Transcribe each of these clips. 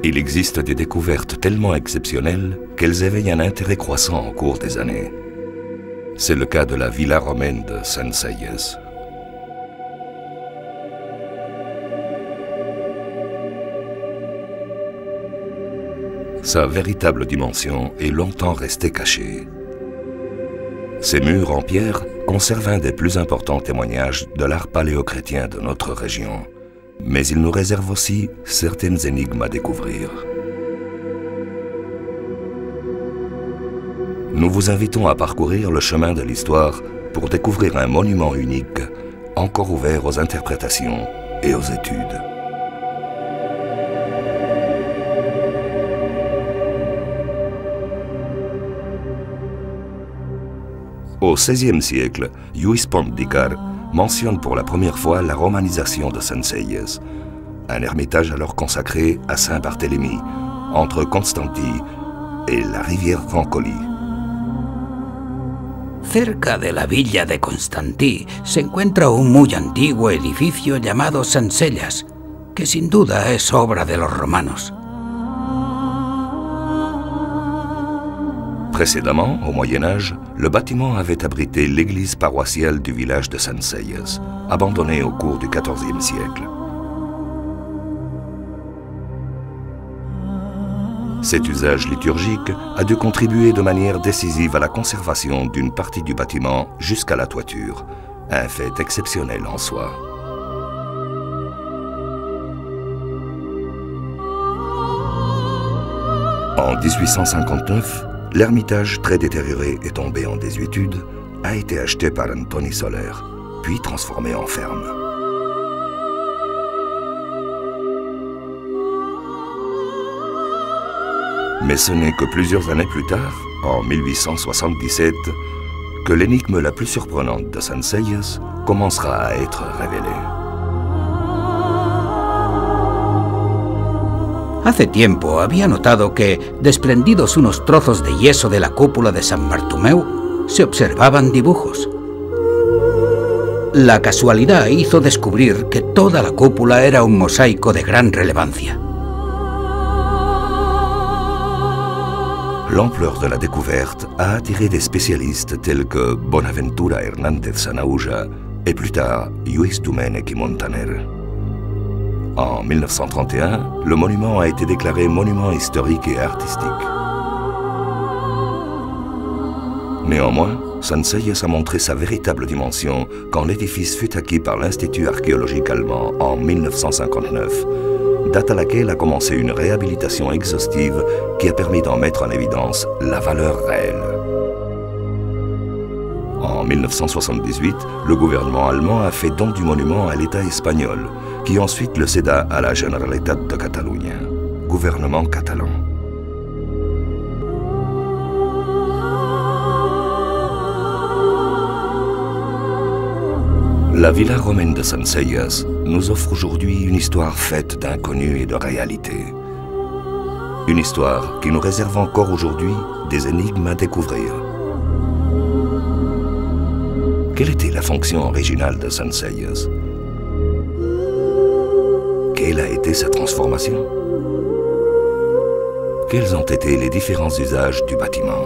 Il existe des découvertes tellement exceptionnelles qu'elles éveillent un intérêt croissant au cours des années. C'est le cas de la villa romaine de San Sayes. Sa véritable dimension est longtemps restée cachée. Ces murs en pierre conservent un des plus importants témoignages de l'art paléochrétien de notre région. Mais ils nous réservent aussi certaines énigmes à découvrir. Nous vous invitons à parcourir le chemin de l'histoire pour découvrir un monument unique, encore ouvert aux interprétations et aux études. Au XVIe siècle, Lluís Pontdícar mentionne pour la première fois la romanisation de San Sayes, un ermitage alors consacré à Saint Barthélemy, entre Constantí et la rivière Francoli. Cerca de la villa de Constantí se encuentra un muy antiguo edificio llamado Sansellas, que sin duda es obra de los romanos. Précédemment, au Moyen-Âge, le bâtiment avait abrité l'église paroissiale du village de San Sayes, abandonnée au cours du XIVe siècle. Cet usage liturgique a dû contribuer de manière décisive à la conservation d'une partie du bâtiment jusqu'à la toiture, un fait exceptionnel en soi. En 1859, l'ermitage très détérioré et tombé en désuétude a été acheté par Antoni Soler, puis transformé en ferme. Mais ce n'est que plusieurs années plus tard, en 1877, que l'énigme la plus surprenante de San Sayes commencera à être révélée. Hace tiempo había notado que, desprendidos unos trozos de yeso de la cúpula de San Bartomeu, se observaban dibujos. La casualidad hizo descubrir que toda la cúpula era un mosaico de gran relevancia. L'ampleur de la découverte a attiré des spécialistes tels que Bonaventura Hernández Sanauja et plus tard Lluís Domènech i Montaner. En 1931, le monument a été déclaré monument historique et artistique. Néanmoins, San Sayes a montré sa véritable dimension quand l'édifice fut acquis par l'Institut archéologique allemand en 1959, date à laquelle a commencé une réhabilitation exhaustive qui a permis d'en mettre en évidence la valeur réelle. En 1978, le gouvernement allemand a fait don du monument à l'État espagnol, qui ensuite le céda à la Generalitat de Catalunya, gouvernement catalan. La villa romaine de San Sayes nous offre aujourd'hui une histoire faite d'inconnus et de réalités. Une histoire qui nous réserve encore aujourd'hui des énigmes à découvrir. Quelle était la fonction originale de San Sayes? Quelle a été sa transformation? Quels ont été les différents usages du bâtiment?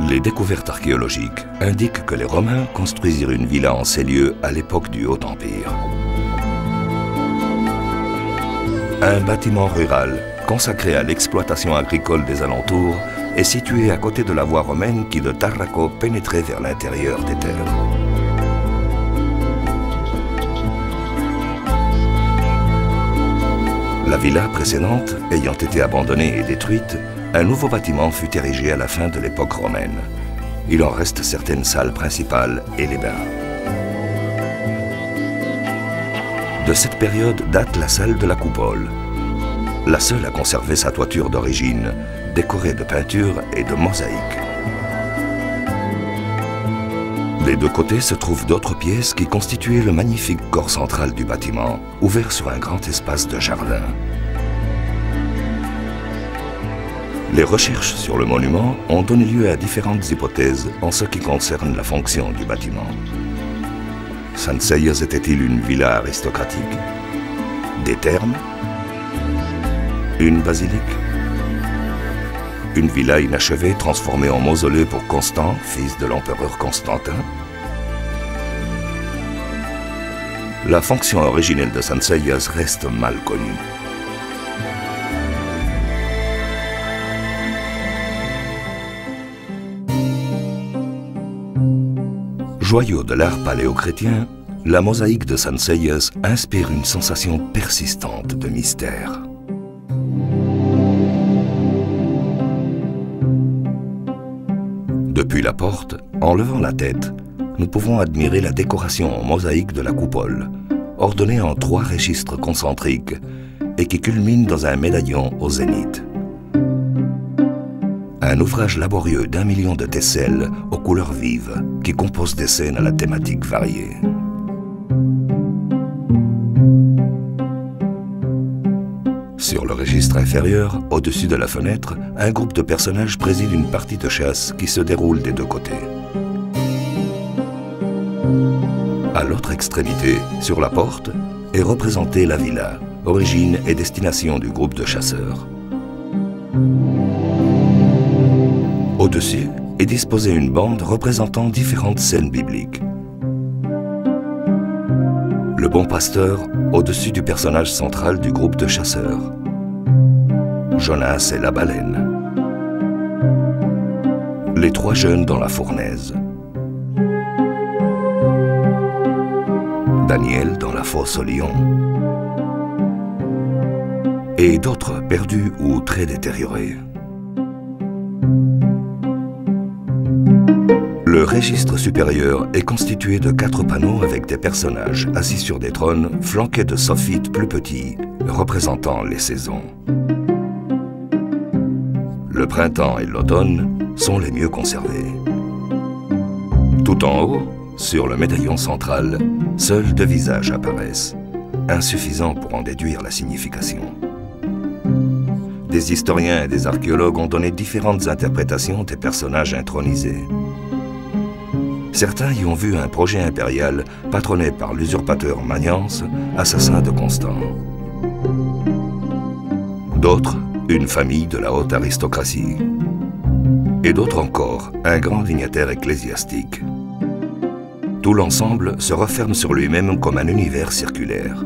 Les découvertes archéologiques indiquent que les Romains construisirent une villa en ces lieux à l'époque du Haut-Empire. Un bâtiment rural consacré à l'exploitation agricole des alentours est situé à côté de la voie romaine qui de Tarraco pénétrait vers l'intérieur des terres. La villa précédente ayant été abandonnée et détruite, un nouveau bâtiment fut érigé à la fin de l'époque romaine. Il en reste certaines salles principales et les bains. De cette période date la salle de la coupole, la seule à conserver sa toiture d'origine, décorée de peintures et de mosaïques. Des deux côtés se trouvent d'autres pièces qui constituaient le magnifique corps central du bâtiment, ouvert sur un grand espace de jardin. Les recherches sur le monument ont donné lieu à différentes hypothèses en ce qui concerne la fonction du bâtiment. Sanseyas était-il une villa aristocratique? Des thermes? Une basilique? Une villa inachevée transformée en mausolée pour Constant, fils de l'empereur Constantin? La fonction originelle de Sanseyas reste mal connue. Joyau de l'art paléochrétien, la mosaïque de Sanseyas inspire une sensation persistante de mystère. Depuis la porte, en levant la tête, nous pouvons admirer la décoration en mosaïque de la coupole, ordonnée en 3 registres concentriques et qui culmine dans un médaillon au zénith. Un ouvrage laborieux d'1 million de tesselles aux couleurs vives qui composent des scènes à la thématique variée. Sur le registre inférieur, au-dessus de la fenêtre, un groupe de personnages préside une partie de chasse qui se déroule des 2 côtés. À l'autre extrémité, sur la porte, est représentée la villa, origine et destination du groupe de chasseurs. Au-dessus est disposée une bande représentant différentes scènes bibliques. Le bon pasteur au-dessus du personnage central du groupe de chasseurs. Jonas et la baleine. Les 3 jeunes dans la fournaise. Daniel dans la fosse au lion. Et d'autres perdus ou très détériorés. Le registre supérieur est constitué de 4 panneaux avec des personnages assis sur des trônes flanqués de sophites plus petits, représentant les saisons. Le printemps et l'automne sont les mieux conservés. Tout en haut, sur le médaillon central, seuls 2 visages apparaissent, insuffisants pour en déduire la signification. Des historiens et des archéologues ont donné différentes interprétations des personnages intronisés. Certains y ont vu un projet impérial patronné par l'usurpateur Magnance, assassin de Constant. D'autres, une famille de la haute aristocratie. Et d'autres encore, un grand dignitaire ecclésiastique. Tout l'ensemble se referme sur lui-même comme un univers circulaire.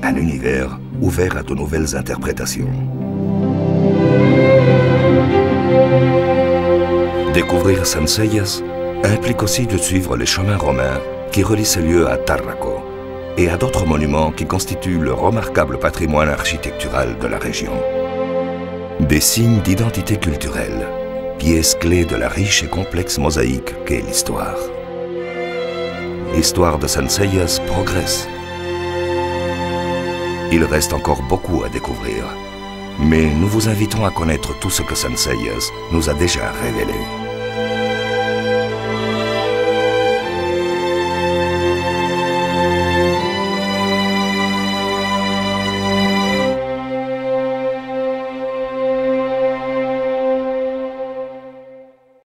Un univers ouvert à de nouvelles interprétations. Découvrir Sanseyas implique aussi de suivre les chemins romains qui relient ce lieu à Tarraco et à d'autres monuments qui constituent le remarquable patrimoine architectural de la région. Des signes d'identité culturelle, pièces clés de la riche et complexe mosaïque qu'est l'histoire. L'histoire de Sanseyas progresse. Il reste encore beaucoup à découvrir, mais nous vous invitons à connaître tout ce que Sanseyas nous a déjà révélé.